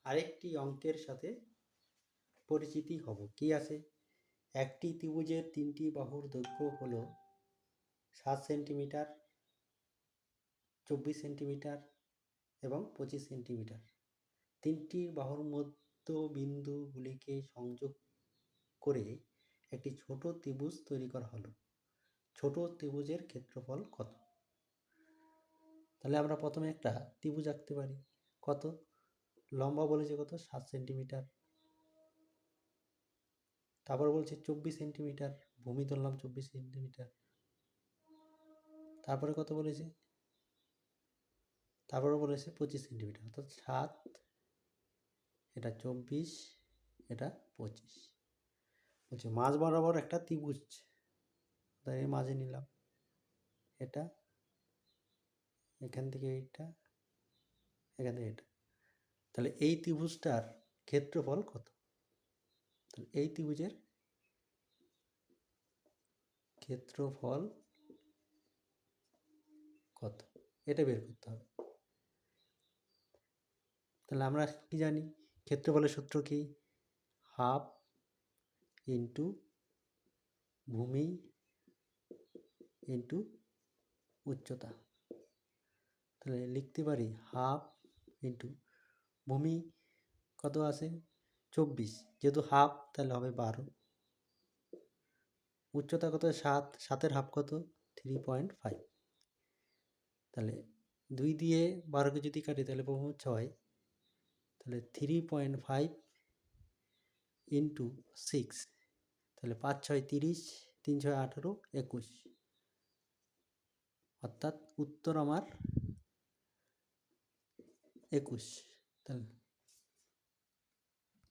আরেকটি অঙ্কের সাথে পরিচিতি হব। কি আছে? একটি ত্রিভুজের তিনটি বাহুর দৈর্ঘ্য হলো 7 সেন্টিমিটার, 24 সেন্টিমিটার এবং 25 সেন্টিমিটার। তিনটি বাহুর মধ্যবিন্দুগুলিকে সংযোগ করে একটি ছোট ত্রিভুজ তৈরি করা হলো। ছোট ত্রিভুজের ক্ষেত্রফল কত? তাহলে আমরা প্রথমে একটা ত্রিভুজ আঁকতে পারি। কত? লম্বা বলেছে কত? 7 সেন্টিমিটার। তারপর বলছে 24 সেন্টিমিটার, ভূমি ধরলাম 24 সেন্টিমিটার। তারপরে কত বলেছে? তারপরে বলেছে 25 সেন্টিমিটার, অর্থাৎ 7, এটা 24, এটা 25। বলছে মাঝ বরাবর একটা ত্রিভুজ, তাই মাঝে নিলাম এটা, এখান থেকে এইটা, এখান থেকে এটা। তাহলে এই ত্রিভুজটার ক্ষেত্রফল কত? তাহলে এই ত্রিভুজের ক্ষেত্রফল কত, এটা বের করতে হবে। তাহলে আমরা কি জানি? ক্ষেত্রফলের সূত্র কি? হাফ ইন্টু ভূমি ইন্টু উচ্চতা। তাহলে লিখতে পারি হাফ ইন্টু ভূমি কত আছে? 24, যেহেতু হাফ তাহলে হবে 12। উচ্চতা কত? 7, 7-এর হাফ কত? 3.5। তাহলে 2 দিয়ে 12কে যদি কাটি তাহলে পাবো 6। তাহলে 3.5 ইন্টু 6, তাহলে 5 6 30, 3 6 18, 21। অর্থাৎ উত্তর আমার 21। তাহলে